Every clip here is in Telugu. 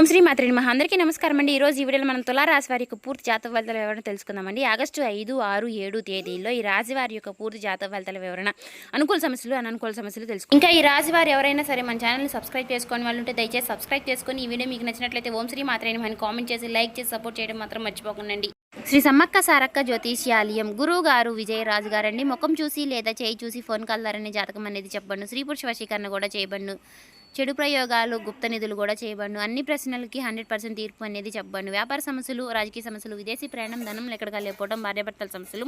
ఓం శ్రీ మాత్రే నమః. అందరికీ నమస్కారం అండి. ఈరోజు ఈ వీడియోలో మనం తులారాశి వారి యొక్క పూర్తి జాతక ఫలితాల వివరణ తెలుసుకుందామండి. ఆగస్టు 5, 6, 7 తేదీల్లో ఈ రాశి వారి యొక్క పూర్తి జాతక ఫలితాల వివరణ, అనుకూల సమస్యలు, అననుకూల సమస్యలు తెలుసుకుందాం. ఇంకా ఈ రాశి వారు ఎవరైనా సరే మన ఛానల్ని సబ్స్క్రైబ్ చేసుకొని వాళ్ళు ఉంటే దయచేసి సబ్స్క్రైబ్ చేసుకొని ఈ వీడియో మీకు నచ్చినట్లయితే ఓం శ్రీ మాత్రే నమః అని కామెంట్ చేసి లైక్ చేసి సపోర్ట్ చేయడం మాత్రం మర్చిపోకండి. శ్రీ సమ్మక్క సారక్క జ్యోతిష్యాలయం గురువు గారు విజయరాజు గారండి. ముఖం చూసి లేదా చేయి చూసి ఫోన్ కాల్ ద్వారానే జాతకం అనేది చెప్పండు. స్త్రీ పురుష వశీకరణ కూడా చేయబడును. చెడు ప్రయోగాలు, గుప్త నిధులు కూడా చేయబడును. అన్ని ప్రశ్నలకి 100% తీర్పు అనేది చెప్పబడును. వ్యాపార సమస్యలు, రాజకీయ సమస్యలు, విదేశీ ప్రయాణం, ధనం ఎక్కడికి లేకపోవడం, భార్యాభర్తల సమస్యలు,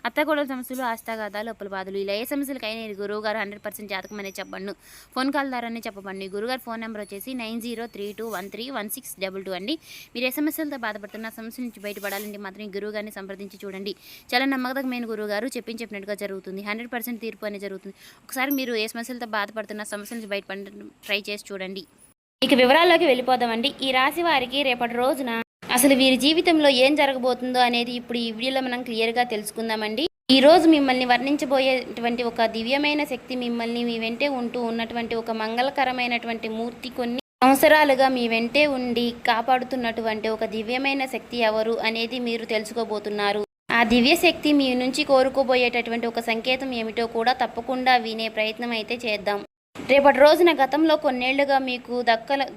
అత్తగోడల సమస్యలు, ఆస్తాగాదాలు, అప్పుల బాధలు, ఇలా ఏ సమస్యలకైనా ఇది గురువు గారు 100% జాతకం అనేది చెప్పబడును. ఫోన్ కాల్ ద్వారానే చెప్పబడును. ఈ గురుగారు ఫోన్ నెంబర్ వచ్చేసి 9032131622 అండి. మీరు ఏ సమస్యలతో బాధపడుతున్న సమస్య నుంచి బయటపడాలంటే మాత్రం ఈ గురువు గారిని సంప్రదించి చూడండి. చాలా నమ్మకమైన గురువు గారు చెప్పినట్టుగా జరుగుతుంది. 100% తీర్పు అనేది జరుగుతుంది. ఒకసారి మీరు ఏ సమస్యలతో బాధపడుతున్న సమస్య నుంచి బయటపడడం ట్రై చేసి చూడండి. ఇక వివరాల్లోకి వెళ్ళిపోదామండి. ఈ రాశి వారికి రేపటి రోజున అసలు వీరి జీవితంలో ఏం జరగబోతుందో అనేది ఇప్పుడు ఈ వీడియోలో మనం క్లియర్గా తెలుసుకుందామండి. ఈ రోజు మిమ్మల్ని వర్ణించబోయేటువంటి ఒక దివ్యమైన శక్తి, మిమ్మల్ని మీ వెంటే ఉంటూ ఉన్నటువంటి ఒక మంగళకరమైనటువంటి మూర్తి, కొన్ని సంవత్సరాలుగా మీ వెంటే ఉండి కాపాడుతున్నటువంటి ఒక దివ్యమైన శక్తి ఎవరు అనేది మీరు తెలుసుకోబోతున్నారు. ఆ దివ్య శక్తి మీ నుంచి కోరుకోబోయేటటువంటి ఒక సంకేతం ఏమిటో కూడా తప్పకుండా వినే ప్రయత్నం అయితే చేద్దాం. రేపటి రోజున గతంలో కొన్నేళ్లుగా మీకు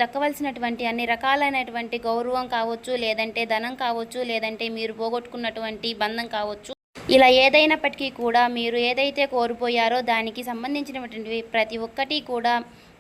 దక్కవలసినటువంటి అన్ని రకాలైనటువంటి గౌరవం కావచ్చు, లేదంటే ధనం కావచ్చు, లేదంటే మీరు పోగొట్టుకున్నటువంటి బంధం కావచ్చు, ఇలా ఏదైనప్పటికీ కూడా మీరు ఏదైతే కోల్పోయారో దానికి సంబంధించినటువంటి ప్రతి ఒక్కటి కూడా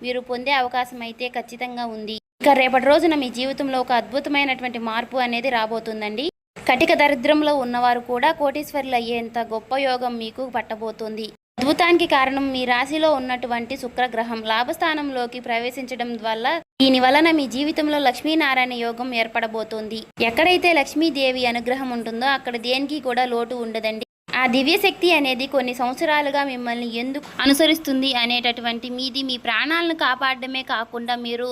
మీరు పొందే అవకాశం అయితే ఖచ్చితంగా ఉంది. ఇక రేపటి రోజున మీ జీవితంలో ఒక అద్భుతమైనటువంటి మార్పు అనేది రాబోతుందండి. కటిక దరిద్రంలో ఉన్నవారు కూడా కోటీశ్వరులు అయ్యేంత గొప్ప యోగం మీకు పట్టబోతుంది. అద్భుతానికి కారణం మీ రాశిలో ఉన్నటువంటి శుక్రగ్రహం లాభస్థానంలోకి ప్రవేశించడం వల్ల, దీని వలన మీ జీవితంలో లక్ష్మీనారాయణ యోగం ఏర్పడబోతోంది. ఎక్కడైతే లక్ష్మీదేవి అనుగ్రహం ఉంటుందో అక్కడ దేనికి కూడా లోటు ఉండదండి. ఆ దివ్య శక్తి అనేది కొన్ని సంవత్సరాలుగా మిమ్మల్ని ఎందుకు అనుసరిస్తుంది అనేటటువంటి మీది మీ ప్రాణాలను కాపాడడమే కాకుండా మీరు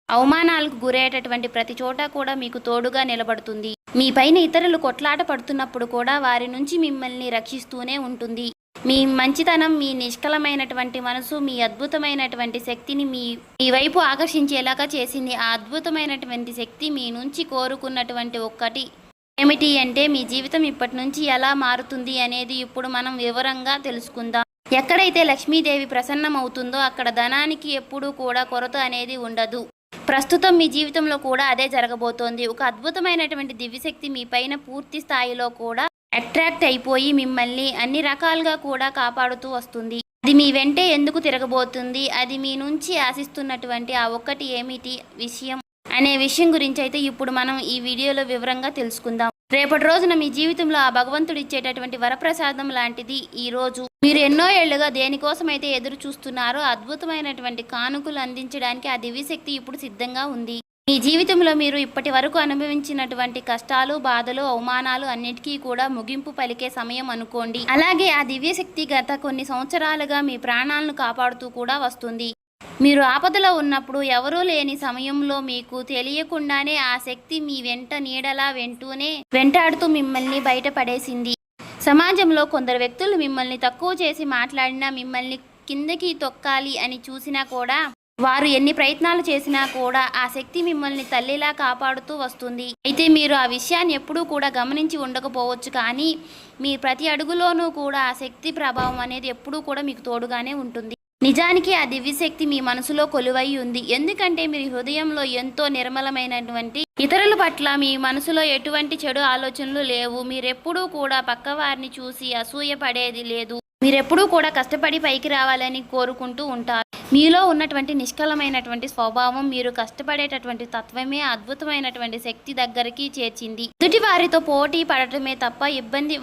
అవమానాలకు గురయ్యేటటువంటి ప్రతి చోట కూడా మీకు తోడుగా నిలబడుతుంది. మీ పైన ఇతరులు కొట్లాట పడుతున్నప్పుడు కూడా వారి నుంచి మిమ్మల్ని రక్షిస్తూనే ఉంటుంది. మీ మంచితనం, మీ నిష్కలమైనటువంటి మనసు, మీ అద్భుతమైనటువంటి శక్తిని మీ వైపు ఆకర్షించేలాగా చేసింది. ఆ అద్భుతమైనటువంటి శక్తి మీ నుంచి కోరుకున్నటువంటి ఒక్కటి ఏమిటి అంటే, మీ జీవితం ఇప్పటి నుంచి ఎలా మారుతుంది అనేది ఇప్పుడు మనం వివరంగా తెలుసుకుందాం. ఎక్కడైతే లక్ష్మీదేవి ప్రసన్నమవుతుందో అక్కడ ధనానికి ఎప్పుడూ కూడా కొరత అనేది ఉండదు. ప్రస్తుతం మీ జీవితంలో కూడా అదే జరగబోతోంది. ఒక అద్భుతమైనటువంటి దివ్యశక్తి మీ పైన పూర్తి స్థాయిలో కూడా అట్రాక్ట్ అయిపోయి మిమ్మల్ని అన్ని రకాలుగా కూడా కాపాడుతూ వస్తుంది. అది మీ వెంటే ఎందుకు తిరగబోతుంది, అది మీ నుంచి ఆశిస్తున్నటువంటి ఆ ఒక్కటి ఏమిటి విషయం అనే విషయం గురించి అయితే ఇప్పుడు మనం ఈ వీడియోలో వివరంగా తెలుసుకుందాం. రేపటి రోజున మీ జీవితంలో ఆ భగవంతుడు ఇచ్చేటటువంటి వరప్రసాదం లాంటిది ఈ రోజు. మీరు ఎన్నో ఏళ్లుగా దేనికోసం అయితే ఎదురు చూస్తున్నారో అద్భుతమైనటువంటి కానుకలు అందించడానికి ఆ దివ్యశక్తి ఇప్పుడు సిద్ధంగా ఉంది. మీ జీవితంలో మీరు ఇప్పటి వరకు అనుభవించినటువంటి కష్టాలు, బాధలు, అవమానాలు అన్నిటికీ కూడా ముగింపు పలికే సమయం అనుకోండి. అలాగే ఆ దివ్యశక్తి గత కొన్ని సంవత్సరాలుగా మీ ప్రాణాలను కాపాడుతూ కూడా వస్తుంది. మీరు ఆపదలో ఉన్నప్పుడు, ఎవరూ లేని సమయంలో మీకు తెలియకుండానే ఆ శక్తి మీ వెంట నీడలా వెంటాడుతూ మిమ్మల్ని బయటపడేసింది. సమాజంలో కొందరు వ్యక్తులు మిమ్మల్ని తక్కువ చేసి మాట్లాడినా, మిమ్మల్ని కిందకి తొక్కాలి అని చూసినా కూడా, వారు ఎన్ని ప్రయత్నాలు చేసినా కూడా ఆ శక్తి మిమ్మల్ని తల్లిలా కాపాడుతూ వస్తుంది. అయితే మీరు ఆ విషయాన్ని ఎప్పుడూ కూడా గమనించి ఉండకపోవచ్చు, కానీ మీ ప్రతి అడుగులోనూ కూడా ఆ శక్తి ప్రభావం అనేది ఎప్పుడూ కూడా మీకు తోడుగానే ఉంటుంది. నిజానికి ఆ దివ్యశక్తి మీ మనసులో కొలువై ఉంది. ఎందుకంటే మీరు హృదయంలో ఎంతో నిర్మలమైనటువంటి, ఇతరుల పట్ల మీ మనసులో ఎటువంటి చెడు ఆలోచనలు లేవు. మీరెప్పుడూ కూడా పక్కవారిని చూసి అసూయ పడేది లేదు. మీరెప్పుడూ కూడా కష్టపడి పైకి రావాలని కోరుకుంటూ ఉంటారు. మీలో ఉన్నటువంటి నిష్కలమైనటువంటి స్వభావం, మీరు కష్టపడేటటువంటి తత్వమే అద్భుతమైనటువంటి శక్తి దగ్గరికి చేర్చింది. ఎదుటి వారితో పోటీ పడటమే తప్ప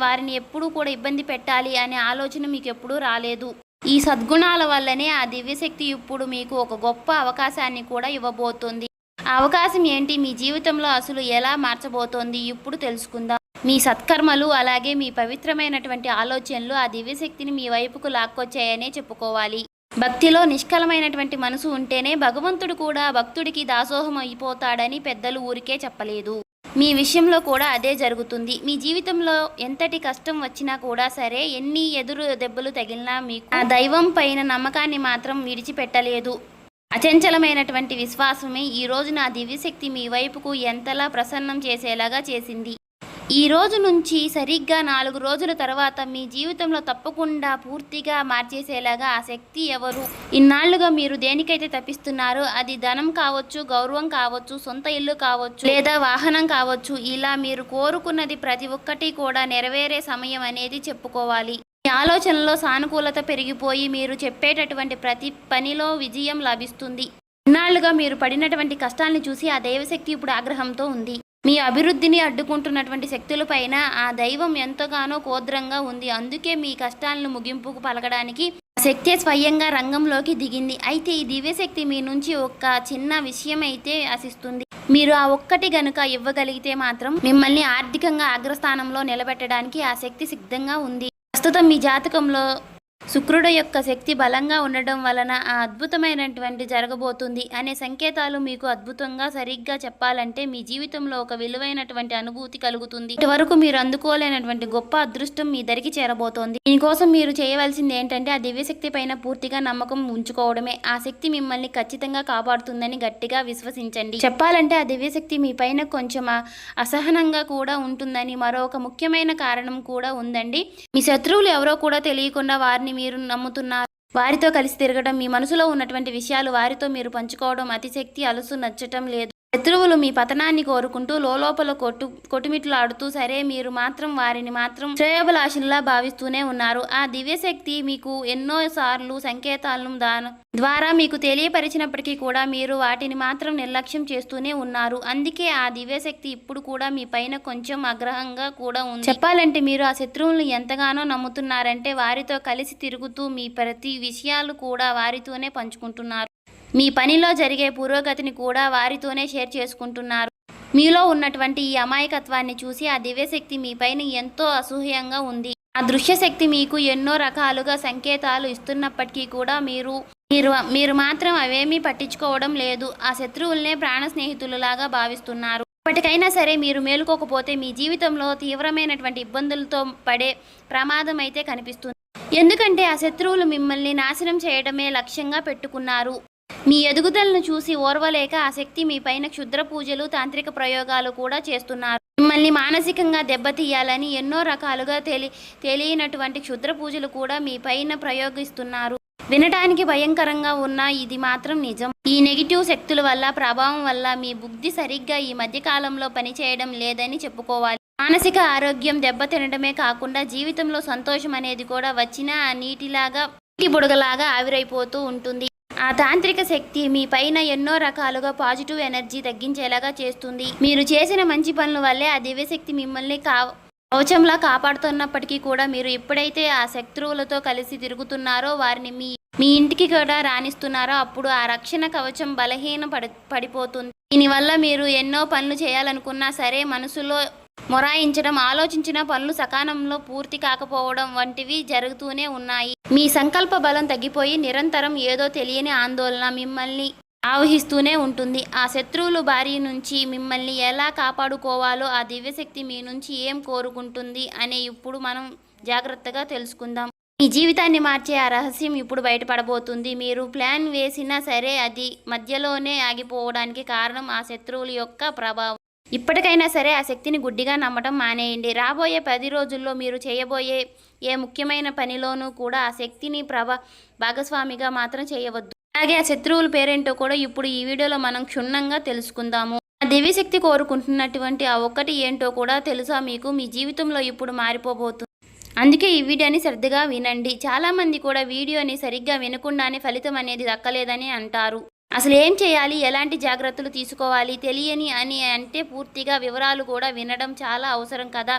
వారిని ఎప్పుడూ కూడా ఇబ్బంది పెట్టాలి అనే ఆలోచన మీకు ఎప్పుడూ రాలేదు. ఈ సద్గుణాల వల్లనే ఆ దివ్యశక్తి ఇప్పుడు మీకు ఒక గొప్ప అవకాశాన్ని కూడా ఇవ్వబోతోంది. ఆ అవకాశం ఏంటి, మీ జీవితంలో అసలు ఎలా మార్చబోతోంది ఇప్పుడు తెలుసుకుందాం. మీ సత్కర్మలు, అలాగే మీ పవిత్రమైనటువంటి ఆలోచనలు ఆ దివ్యశక్తిని మీ వైపుకు లాక్కొచ్చాయనే చెప్పుకోవాలి. భక్తిలో నిష్కలమైనటువంటి మనసు ఉంటేనే భగవంతుడు కూడా భక్తుడికి దాసోహం అయిపోతాడని పెద్దలు ఊరికే చెప్పలేదు. మీ విషయంలో కూడా అదే జరుగుతుంది. మీ జీవితంలో ఎంతటి కష్టం వచ్చినా కూడా సరే, ఎన్ని ఎదురు దెబ్బలు తగిలినా మీకు ఆ దైవం పైన నమ్మకాన్ని మాత్రం విడిచిపెట్టలేదు. అచంచలమైనటువంటి విశ్వాసమే ఈ రోజు నా దివ్యశక్తి మీ వైపుకు ఎంతలా ప్రసన్నం చేసేలాగా చేసింది. ఈ రోజు నుంచి సరిగ్గా 4 రోజుల తర్వాత మీ జీవితంలో తప్పకుండా పూర్తిగా మార్చేసేలాగా ఆ శక్తి ఎవరు? ఇన్నాళ్లుగా మీరు దేనికైతే తప్పిస్తున్నారో అది ధనం కావచ్చు, గౌరవం కావచ్చు, సొంత ఇల్లు కావచ్చు, లేదా వాహనం కావచ్చు, ఇలా మీరు కోరుకున్నది ప్రతి ఒక్కటి కూడా నెరవేరే సమయం అనేది చెప్పుకోవాలి. మీ ఆలోచనలో సానుకూలత పెరిగిపోయి మీరు చెప్పేటటువంటి ప్రతి పనిలో విజయం లభిస్తుంది. ఇన్నాళ్లుగా మీరు పడినటువంటి కష్టాన్ని చూసి ఆ దైవశక్తి ఇప్పుడు ఆగ్రహంతో ఉంది. మీ అభివృద్ధిని అడ్డుకుంటున్నటువంటి శక్తులపైన ఆ దైవం ఎంతగానో కోద్రంగా ఉంది. అందుకే మీ కష్టాలను ముగింపుకు పలకడానికి శక్తి స్వయంగా రంగంలోకి దిగింది. అయితే ఈ దివ్యశక్తి మీ నుంచి ఒక చిన్న విషయం అయితే ఆశిస్తుంది. మీరు ఆ ఒక్కటి గనుక ఇవ్వగలిగితే మాత్రం మిమ్మల్ని ఆర్థికంగా అగ్రస్థానంలో నిలబెట్టడానికి ఆ శక్తి సిద్ధంగా ఉంది. ప్రస్తుతం మీ జాతకంలో శుక్రుడు యొక్క శక్తి బలంగా ఉండడం వలన ఆ అద్భుతమైనటువంటి జరగబోతుంది అనే సంకేతాలు మీకు అద్భుతంగా సరిగ్గా చెప్పాలంటే మీ జీవితంలో ఒక విలువైనటువంటి అనుభూతి కలుగుతుంది. ఇటువరకు మీరు అందుకోలేనటువంటి గొప్ప అదృష్టం మీ దరికి చేరబోతోంది. దీనికోసం మీరు చేయవలసింది ఏంటంటే ఆ దివ్యశక్తి పైన పూర్తిగా నమ్మకం ఉంచుకోవడమే. ఆ శక్తి మిమ్మల్ని ఖచ్చితంగా కాపాడుతుందని గట్టిగా విశ్వసించండి. చెప్పాలంటే ఆ దివ్యశక్తి మీ పైన కొంచెం అసహనంగా కూడా ఉంటుందని మరొక ముఖ్యమైన కారణం కూడా ఉందండి. మీ శత్రువులు ఎవరో కూడా తెలియకుండా వారిని మీరు నమ్ముతున్నారు. వారితో కలిసి తిరగడం, మీ మనసులో ఉన్నటువంటి విషయాలు వారితో మీరు పంచుకోవడం అతిశక్తి అలుసు నచ్చటం లేదు. శత్రువులు మీ పతనాన్ని కోరుకుంటూ లోపల కొట్టుమిట్లాడుతూ సరే మీరు మాత్రం వారిని మాత్రం శ్రేయోభిలాషుల్లా భావిస్తూనే ఉన్నారు. ఆ దివ్యశక్తి మీకు ఎన్నో సార్లు సంకేతాలను ద్వారా మీకు తెలియపరిచినప్పటికీ కూడా మీరు వాటిని మాత్రం నిర్లక్ష్యం చేస్తూనే ఉన్నారు. అందుకే ఆ దివ్యశక్తి ఇప్పుడు కూడా మీ పైన కొంచెం ఆగ్రహంగా కూడా ఉంది. చెప్పాలంటే మీరు ఆ శత్రువులను ఎంతగానో నమ్ముతున్నారంటే వారితో కలిసి తిరుగుతూ మీ ప్రతి విషయాలు కూడా వారితోనే పంచుకుంటున్నారు. మీ పనిలో జరిగే పురోగతిని కూడా వారితోనే షేర్ చేసుకుంటున్నారు. మీలో ఉన్నటువంటి ఈ అమాయకత్వాన్ని చూసి ఆ దివ్యశక్తి మీ పైన ఎంతో అసూయంగా ఉంది. ఆ దృశ్యశక్తి మీకు ఎన్నో రకాలుగా సంకేతాలు ఇస్తున్నప్పటికీ కూడా మీరు మాత్రం అవేమీ పట్టించుకోవడం లేదు. ఆ శత్రువులనే ప్రాణ స్నేహితులలాగా భావిస్తున్నారు. ఇప్పటికైనా సరే మీరు మేలుకోకపోతే మీ జీవితంలో తీవ్రమైనటువంటి ఇబ్బందులతో పడే ప్రమాదం అయితే కనిపిస్తుంది. ఎందుకంటే ఆ శత్రువులు మిమ్మల్ని నాశనం చేయడమే లక్ష్యంగా పెట్టుకున్నారు. మీ ఎదుగుదలను చూసి ఓర్వలేక ఆ శక్తి మీ పైన క్షుద్ర పూజలు, తాంత్రిక ప్రయోగాలు కూడా చేస్తున్నారు. మిమ్మల్ని మానసికంగా దెబ్బతీయాలని ఎన్నో రకాలుగా తెలియనటువంటి క్షుద్ర పూజలు కూడా మీ పైన ప్రయోగిస్తున్నారు. వినటానికి భయంకరంగా ఉన్న ఇది మాత్రం నిజం. ఈ నెగిటివ్ శక్తుల వల్ల ప్రభావం వల్ల మీ బుద్ధి సరిగ్గా ఈ మధ్యకాలంలో పనిచేయడం లేదని చెప్పుకోవాలి. మానసిక ఆరోగ్యం దెబ్బతినడమే కాకుండా జీవితంలో సంతోషం అనేది కూడా వచ్చిన నీటి బుడగలాగా ఆవిరైపోతూ ఉంటుంది. ఆ తాంత్రిక శక్తి మీ పైన ఎన్నో రకాలుగా పాజిటివ్ ఎనర్జీ తగ్గించేలాగా చేస్తుంది. మీరు చేసిన మంచి పనుల వల్లే ఆ దివ్యశక్తి మిమ్మల్ని కవచంలా కాపాడుతున్నప్పటికీ కూడా మీరు ఎప్పుడైతే ఆ శత్రువులతో కలిసి తిరుగుతున్నారో వారిని మీ ఇంటికి కూడా రాణిస్తున్నారో అప్పుడు ఆ రక్షణ కవచం పడిపోతుంది. దీనివల్ల మీరు ఎన్నో పనులు చేయాలనుకున్నా సరే మనసులో మొరాయించడం, ఆలోచించిన పనులు సకాలంలో పూర్తి కాకపోవడం వంటివి జరుగుతూనే ఉన్నాయి. మీ సంకల్ప బలం తగ్గిపోయి నిరంతరం ఏదో తెలియని ఆందోళన మిమ్మల్ని ఆవహిస్తూనే ఉంటుంది. ఆ శత్రువుల బారి నుంచి మిమ్మల్ని ఎలా కాపాడుకోవాలో ఆ దివ్యశక్తి మీ నుంచి ఏం కోరుకుంటుంది అనే ఇప్పుడు మనం జాగ్రత్తగా తెలుసుకుందాం. మీ జీవితాన్ని మార్చే ఆ రహస్యం ఇప్పుడు బయటపడబోతుంది. మీరు ప్లాన్ వేసినా సరే అది మధ్యలోనే ఆగిపోవడానికి కారణం ఆ శత్రువుల యొక్క ప్రభావం. ఇప్పటికైనా సరే ఆ శక్తిని గుడ్డిగా నమ్మటం మానేయండి. రాబోయే 10 రోజుల్లో మీరు చేయబోయే ఏ ముఖ్యమైన పనిలోనూ కూడా ఆ శక్తిని భాగస్వామిగా మాత్రం చేయవద్దు. అలాగే ఆ శత్రువుల పేరేంటో కూడా ఇప్పుడు ఈ వీడియోలో మనం క్షుణ్ణంగా తెలుసుకుందాము. ఆ దివ్యశక్తి కోరుకుంటున్నటువంటి ఆ ఒక్కటి ఏంటో కూడా తెలుసా మీకు? మీ జీవితంలో ఇప్పుడు మారిపోబోతుంది. అందుకే ఈ వీడియోని శ్రద్ధగా వినండి. చాలామంది కూడా వీడియోని సరిగ్గా వినకుండానే ఫలితం అనేది దక్కలేదని అంటారు. అసలు ఏం చేయాలి, ఎలాంటి జాగ్రత్తలు తీసుకోవాలి తెలియని అని అంటే పూర్తిగా వివరాలు కూడా వినడం చాలా అవసరం కదా.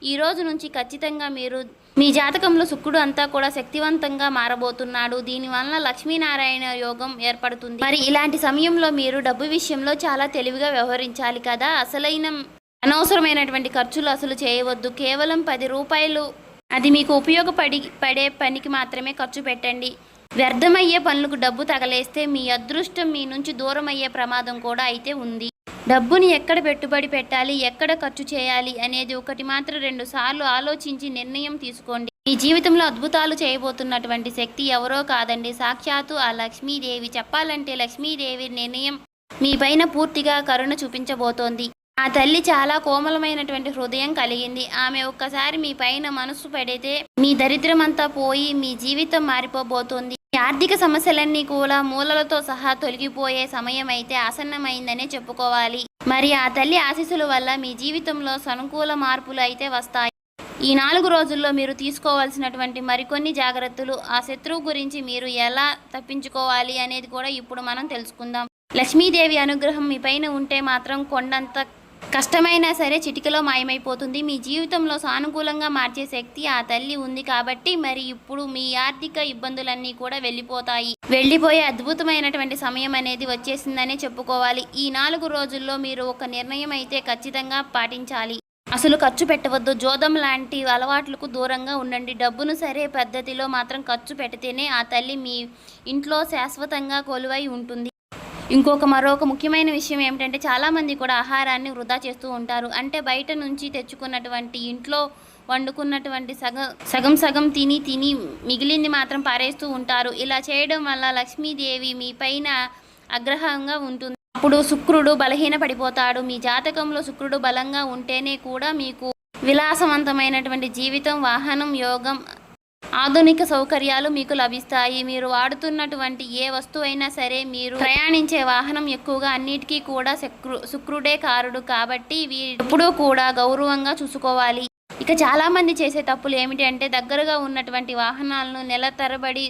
ఈ రోజు నుంచి ఖచ్చితంగా మీ జాతకంలో శుక్రుడు అంతా కూడా శక్తివంతంగా మారబోతున్నాడు. దీనివల్ల లక్ష్మీనారాయణ యోగం ఏర్పడుతుంది. మరి ఇలాంటి సమయంలో మీరు డబ్బు విషయంలో చాలా తెలివిగా వ్యవహరించాలి కదా. అనవసరమైనటువంటి ఖర్చులు అసలు చేయవద్దు. కేవలం 10 రూపాయలు అది మీకు ఉపయోగపడే పనికి మాత్రమే ఖర్చు పెట్టండి. వ్యర్థమయ్యే పనులకు డబ్బు తగలేస్తే మీ అదృష్టం మీ నుంచి దూరం అయ్యే ప్రమాదం కూడా అయితే ఉంది. డబ్బుని ఎక్కడ పెట్టుబడి పెట్టాలి, ఎక్కడ ఖర్చు చేయాలి అనేది ఒకటి మాత్రం 2 సార్లు ఆలోచించి నిర్ణయం తీసుకోండి. మీ జీవితంలో అద్భుతాలు చేయబోతున్నటువంటి శక్తి ఎవరో కాదండి, సాక్షాత్తు ఆ లక్ష్మీదేవి. చెప్పాలంటే లక్ష్మీదేవి నిర్ణయం మీ పైన పూర్తిగా కరుణ చూపించబోతోంది. ఆ తల్లి చాలా కోమలమైనటువంటి హృదయం కలిగింది. ఆమె ఒక్కసారి మీ పైన మనసు పెడితే మీ దరిద్రమంతా పోయి మీ జీవితం మారిపోబోతోంది. మీ ఆర్థిక సమస్యలన్నీ కూడా మూలలతో సహా తొలగిపోయే సమయం అయితే ఆసన్నమైందనే చెప్పుకోవాలి. మరి ఆ తల్లి ఆశీస్సుల వల్ల మీ జీవితంలో సానుకూల మార్పులు అయితే వస్తాయి. ఈ 4 రోజుల్లో మీరు తీసుకోవాల్సినటువంటి మరికొన్ని జాగ్రత్తలు, ఆ శత్రువు గురించి మీరు ఎలా తప్పించుకోవాలి అనేది కూడా ఇప్పుడు మనం తెలుసుకుందాం. లక్ష్మీదేవి అనుగ్రహం మీ పైన ఉంటే మాత్రం కొండంత కష్టమైనా సరే చిటికలో మాయమైపోతుంది. మీ జీవితంలో సానుకూలంగా మార్చే శక్తి ఆ తల్లి ఉంది కాబట్టి మరి ఇప్పుడు మీ ఆర్థిక ఇబ్బందులన్నీ కూడా వెళ్ళిపోయే అద్భుతమైనటువంటి సమయం అనేది వచ్చేసిందనే చెప్పుకోవాలి. ఈ 4 రోజుల్లో మీరు ఒక నిర్ణయం అయితే ఖచ్చితంగా పాటించాలి. అసలు ఖర్చు పెట్టవద్దు. జోదం లాంటి అలవాట్లకు దూరంగా ఉండండి. డబ్బును సరే పద్ధతిలో మాత్రం ఖర్చు పెడితేనే ఆ తల్లి మీ ఇంట్లో శాశ్వతంగా కొలువై ఉంటుంది. మరొక ముఖ్యమైన విషయం ఏమిటంటే, చాలామంది కూడా ఆహారాన్ని వృధా చేస్తూ ఉంటారు. అంటే బయట నుంచి తెచ్చుకున్నటువంటి, ఇంట్లో వండుకున్నటువంటి సగం తిని మిగిలింది మాత్రం పారేస్తూ ఉంటారు. ఇలా చేయడం వల్ల లక్ష్మీదేవి మీ పైన ఆగ్రహంగా ఉంటుంది. అప్పుడు శుక్రుడు బలహీన పడిపోతాడు. మీ జాతకంలో శుక్రుడు బలంగా ఉంటేనే కూడా మీకు విలాసవంతమైనటువంటి జీవితం, వాహనం, యోగం, ఆధునిక సౌకర్యాలు మీకు లభిస్తాయి. మీరు వాడుతున్నటువంటి ఏ వస్తువైనా సరే, మీరు ప్రయాణించే వాహనం ఎక్కువగా అన్నిటికీ కూడా శుక్రుడే కారుడు కాబట్టి ఎప్పుడూ కూడా గౌరవంగా చూసుకోవాలి. ఇక చాలామంది చేసే తప్పులు ఏమిటి అంటే, దగ్గరగా ఉన్నటువంటి వాహనాలను నెల తరబడి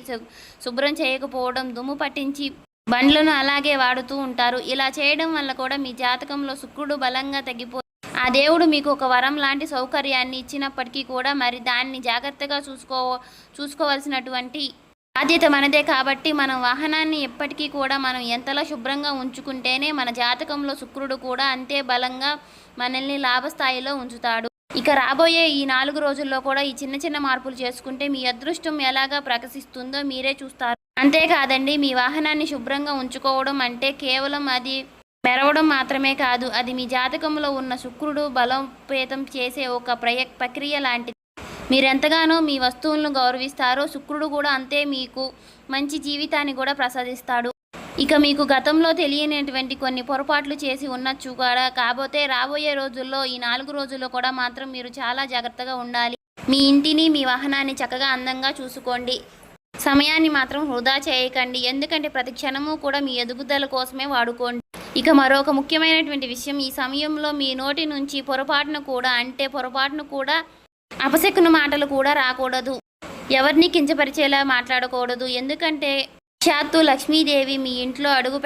శుభ్రం చేయకపోవడం, దుమ్ము పట్టించి బండ్లను అలాగే వాడుతూ ఉంటారు. ఇలా చేయడం వల్ల కూడా మీ జాతకంలో శుక్రుడు బలంగా తగ్గిపోయి ఆ దేవుడు మీకు ఒక వరం లాంటి సౌకర్యాన్ని ఇచ్చినప్పటికీ కూడా మరి దాన్ని జాగ్రత్తగా చూసుకోవాల్సినటువంటి బాధ్యత మనదే. కాబట్టి మనం వాహనాన్ని ఎప్పటికీ కూడా మనం ఎంతలా శుభ్రంగా ఉంచుకుంటేనే మన జాతకంలో శుక్రుడు కూడా అంతే బలంగా మనల్ని లాభస్థాయిలో ఉంచుతాడు. ఇక రాబోయే ఈ 4 రోజుల్లో కూడా ఈ చిన్న మార్పులు చేసుకుంటే మీ అదృష్టం ఎలాగా ప్రకాశిస్తుందో మీరే చూస్తారు. అంతేకాదండి, మీ వాహనాన్ని శుభ్రంగా ఉంచుకోవడం అంటే కేవలం అది మెరవడం మాత్రమే కాదు, అది మీ జాతకంలో ఉన్న శుక్రుడు బలోపేతం చేసే ఒక ప్రక్రియ లాంటిది. మీరెంతగానో మీ వస్తువులను గౌరవిస్తారో శుక్రుడు కూడా అంతే మీకు మంచి జీవితాన్ని కూడా ప్రసాదిస్తాడు. ఇక మీకు గతంలో తెలియనటువంటి కొన్ని పొరపాట్లు చేసి ఉండొచ్చు కూడా. కాకపోతే రాబోయే రోజుల్లో ఈ 4 రోజుల్లో కూడా మాత్రం మీరు చాలా జాగ్రత్తగా ఉండాలి. మీ ఇంటిని, మీ వాహనాన్ని చక్కగా అందంగా చూసుకోండి. సమయాన్ని మాత్రం వృధా చేయకండి. ఎందుకంటే ప్రతి క్షణము కూడా మీ ఎదుగుదల కోసమే వాడుకోండి. ఇక మరొక ముఖ్యమైనటువంటి విషయం, ఈ సమయంలో మీ నోటి నుంచి పొరపాటును కూడా అపశకున మాటలు కూడా రాకూడదు. ఎవరిని కించపరిచేలా మాట్లాడకూడదు. ఎందుకంటే సాక్షాత్తు లక్ష్మీదేవి మీ ఇంట్లో అడుగు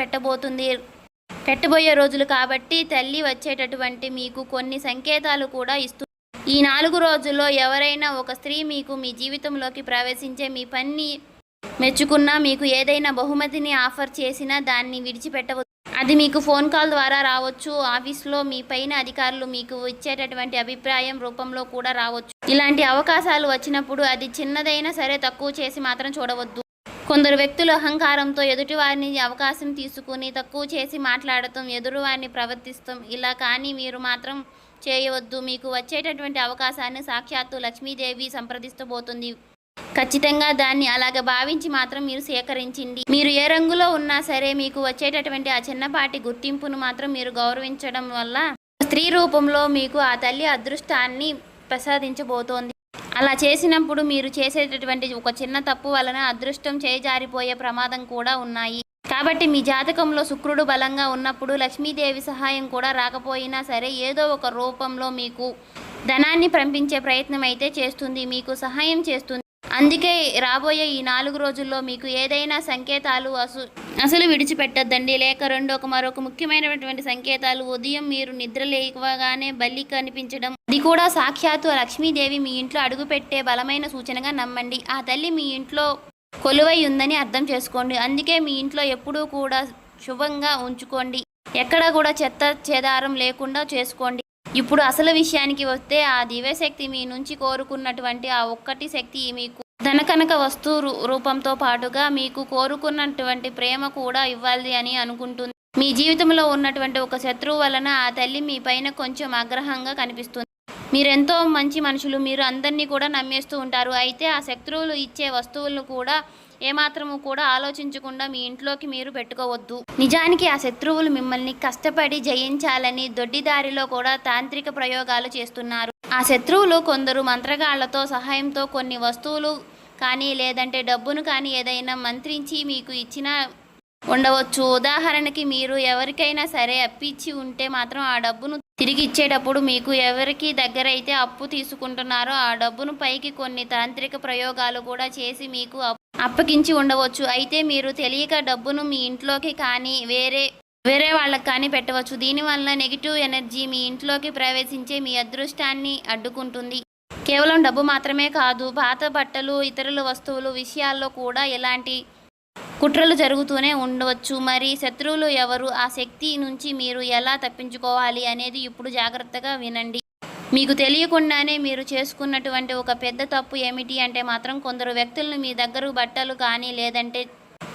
పెట్టబోయే రోజులు కాబట్టి తల్లి వచ్చేటటువంటి మీకు కొన్ని సంకేతాలు కూడా ఇస్తుంది. ఈ 4 రోజుల్లో ఎవరైనా ఒక స్త్రీ మీకు మీ జీవితంలోకి ప్రవేశించే మీ పని మెచ్చుకున్నా, మీకు ఏదైనా బహుమతిని ఆఫర్ చేసినా దాన్ని విడిచిపెట్టవద్దు. అది మీకు ఫోన్ కాల్ ద్వారా రావచ్చు. ఆఫీస్లో మీ పైన అధికారులు మీకు ఇచ్చేటటువంటి అభిప్రాయం రూపంలో కూడా రావచ్చు. ఇలాంటి అవకాశాలు వచ్చినప్పుడు అది చిన్నదైనా సరే తక్కువ చేసి మాత్రం చూడవద్దు. కొందరు వ్యక్తులు అహంకారంతో ఎదుటివారిని అవకాశం తీసుకుని తక్కువ చేసి మాట్లాడటం, ఎదురువారిని ప్రవర్తిస్తాం. ఇలా కానీ మీరు మాత్రం చేయవద్దు. మీకు వచ్చేటటువంటి అవకాశాన్ని సాక్షాత్తు లక్ష్మీదేవి సంప్రదిస్తబోతుంది. ఖచ్చితంగా దాన్ని అలాగ భావించి మాత్రం మీరు సేకరించండి. మీరు ఏ రంగులో ఉన్నా సరే మీకు వచ్చేటటువంటి ఆ చిన్నపాటి గుర్తింపును మాత్రం మీరు గౌరవించడం వల్ల స్త్రీ రూపంలో మీకు ఆ తల్లి అదృష్టాన్ని ప్రసాదించబోతోంది. అలా చేసినప్పుడు మీరు చేసేటటువంటి ఒక చిన్న తప్పు వలన అదృష్టం చేజారిపోయే ప్రమాదం కూడా ఉన్నాయి. కాబట్టి మీ జాతకంలో శుక్రుడు బలంగా ఉన్నప్పుడు లక్ష్మీదేవి సహాయం కూడా రాకపోయినా సరే ఏదో ఒక రూపంలో మీకు ధనాన్ని పంపించే ప్రయత్నం అయితే చేస్తుంది, మీకు సహాయం చేస్తుంది. అందుకే రాబోయే ఈ 4 రోజుల్లో మీకు ఏదైనా సంకేతాలు అసలు విడిచిపెట్టద్దండి. లేక మరొక ముఖ్యమైనటువంటి సంకేతాలు, ఉదయం మీరు నిద్ర లేవగానే బల్లి కనిపించడం, అది కూడా సాక్షాత్తు లక్ష్మీదేవి మీ ఇంట్లో అడుగుపెట్టే బలమైన సూచనగా నమ్మండి. ఆ తల్లి మీ ఇంట్లో కొలువై ఉందని అర్థం చేసుకోండి. అందుకే మీ ఇంట్లో ఎప్పుడూ కూడా శుభంగా ఉంచుకోండి. ఎక్కడ కూడా చెత్త చెదారం లేకుండా చేసుకోండి. ఇప్పుడు అసలు విషయానికి వస్తే, ఆ దివ్యశక్తి మీ నుంచి కోరుకున్నటువంటి ఆ ఒక్కటి శక్తి మీకు ధనకనక వస్తు రూపంతో పాటుగా మీకు కోరుకున్నటువంటి ప్రేమ కూడా ఇవ్వాలి అని అనుకుంటుంది. మీ జీవితంలో ఉన్నటువంటి ఒక శత్రువు వలన ఆ తల్లి మీ పైన కొంచెం ఆగ్రహంగా కనిపిస్తుంది. మీరెంతో మంచి మనుషులు. మీరు అందరినీ కూడా నమ్మేస్తూ ఉంటారు. అయితే ఆ శత్రువులు ఇచ్చే వస్తువులను కూడా ఏమాత్రము కూడా ఆలోచించకుండా మీ ఇంట్లోకి మీరు పెట్టుకోవద్దు. నిజానికి ఆ శత్రువులు మిమ్మల్ని కష్టపడి జయించాలని దొడ్డిదారిలో కూడా తాంత్రిక ప్రయోగాలు చేస్తున్నారు. ఆ శత్రువులు కొందరు మంత్రగాళ్లతో సహాయంతో కొన్ని వస్తువులు కానీ లేదంటే డబ్బును కానీ ఏదైనా మంత్రించి మీకు ఇచ్చిన ఉండవచ్చు. ఉదాహరణకి మీరు ఎవరికైనా సరే అప్పిచ్చి ఉంటే మాత్రం ఆ డబ్బును తిరిగి ఇచ్చేటప్పుడు మీకు ఎవరికి దగ్గరైతే అప్పు తీసుకుంటున్నారో ఆ డబ్బును పైకి కొన్ని తాంత్రిక ప్రయోగాలు కూడా చేసి మీకు అప్పగించి ఉండవచ్చు. అయితే మీరు తెలియక డబ్బును మీ ఇంట్లోకి కానీ వేరే వాళ్ళకి కానీ పెట్టవచ్చు. దీనివల్ల నెగిటివ్ ఎనర్జీ మీ ఇంట్లోకి ప్రవేశించే మీ అదృష్టాన్ని అడ్డుకుంటుంది. కేవలం డబ్బు మాత్రమే కాదు, పాత బట్టలు, ఇతరుల వస్తువులు విషయాల్లో కూడా ఇలాంటి కుట్రలు జరుగుతూనే ఉండవచ్చు. మరి శత్రువులు ఎవరు, ఆ శక్తి నుంచి మీరు ఎలా తప్పించుకోవాలి అనేది ఇప్పుడు జాగ్రత్తగా వినండి. మీకు తెలియకుండానే మీరు చేసుకున్నటువంటి ఒక పెద్ద తప్పు ఏమిటి అంటే మాత్రం కొందరు వ్యక్తులను మీ దగ్గర బట్టలు కానీ లేదంటే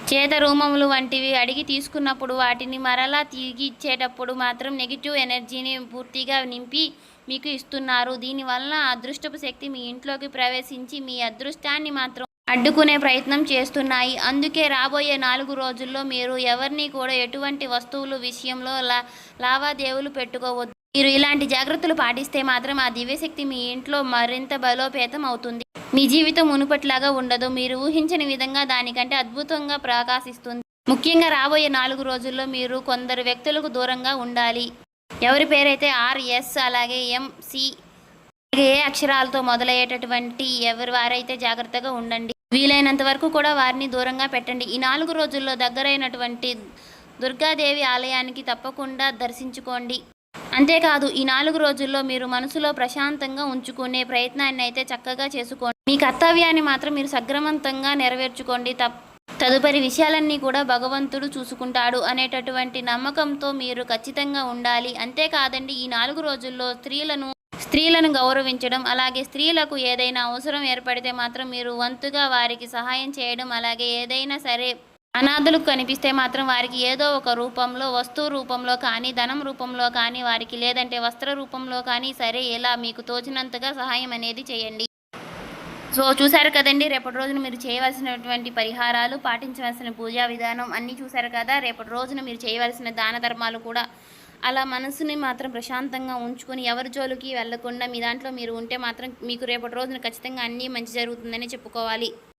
చేత రూమములు వంటివి అడిగి తీసుకున్నప్పుడు వాటిని మరలా తిరిగి ఇచ్చేటప్పుడు మాత్రం నెగిటివ్ ఎనర్జీని పూర్తిగా నింపి మీకు ఇస్తున్నారు. దీనివల్ల అదృష్టపు శక్తి మీ ఇంట్లోకి ప్రవేశించి మీ అదృష్టాన్ని మాత్రం అడ్డుకునే ప్రయత్నం చేస్తున్నాయి. అందుకే రాబోయే 4 రోజుల్లో మీరు ఎవరిని కూడా ఎటువంటి వస్తువులు విషయంలో లావాదేవీలు పెట్టుకోవద్దు. మీరు ఇలాంటి జాగ్రత్తలు పాటిస్తే మాత్రం ఆ దివ్యశక్తి మీ ఇంట్లో మరింత బలోపేతం అవుతుంది. మీ జీవితం మునుపట్లాగా ఉండదు. మీరు ఊహించని విధంగా దానికంటే అద్భుతంగా ప్రకాశిస్తుంది. ముఖ్యంగా రాబోయే 4 రోజుల్లో మీరు కొందరు వ్యక్తులకు దూరంగా ఉండాలి. ఎవరి పేరైతే RS అలాగే MC ఏ అక్షరాలతో మొదలయ్యేటటువంటి ఎవరి వారైతే జాగ్రత్తగా ఉండండి. వీలైనంత వరకు కూడా వారిని దూరంగా పెట్టండి. ఈ 4 రోజుల్లో దగ్గరైనటువంటి దుర్గాదేవి ఆలయానికి తప్పకుండా దర్శించుకోండి. అంతేకాదు ఈ 4 రోజుల్లో మీరు మనసులో ప్రశాంతంగా ఉంచుకునే ప్రయత్నాన్ని అయితే చక్కగా చేసుకోండి. మీ కర్తవ్యాన్ని మాత్రం మీరు సక్రమంతంగా నెరవేర్చుకోండి. తదుపరి విషయాలన్నీ కూడా భగవంతుడు చూసుకుంటాడు అనేటటువంటి నమ్మకంతో మీరు ఖచ్చితంగా ఉండాలి. అంతేకాదండి ఈ 4 రోజుల్లో స్త్రీలను గౌరవించడం, అలాగే స్త్రీలకు ఏదైనా అవసరం ఏర్పడితే మాత్రం మీరు వంతుగా వారికి సహాయం చేయడం, అలాగే ఏదైనా సరే అనాథలకు కనిపిస్తే మాత్రం వారికి ఏదో ఒక రూపంలో, వస్తువు రూపంలో కానీ, ధనం రూపంలో కానీ, వారికి లేదంటే వస్త్ర రూపంలో కానీ సరే ఇలా మీకు తోచినంతగా సహాయం అనేది చేయండి. సో చూశారు కదండి, రేపటి రోజున మీరు చేయవలసినటువంటి పరిహారాలు, పాటించవలసిన పూజా విధానం అన్నీ చూశారు కదా. రేపటి రోజున మీరు చేయవలసిన దాన ధర్మాలు కూడా అలా మనసుని మాత్రం ప్రశాంతంగా ఉంచుకొని ఎవరి జోలికి వెళ్లకుండా మీ దాంట్లో మీరు ఉంటే మాత్రం మీకు రేపటి రోజున ఖచ్చితంగా అన్నీ మంచి జరుగుతుందని చెప్పుకోవాలి.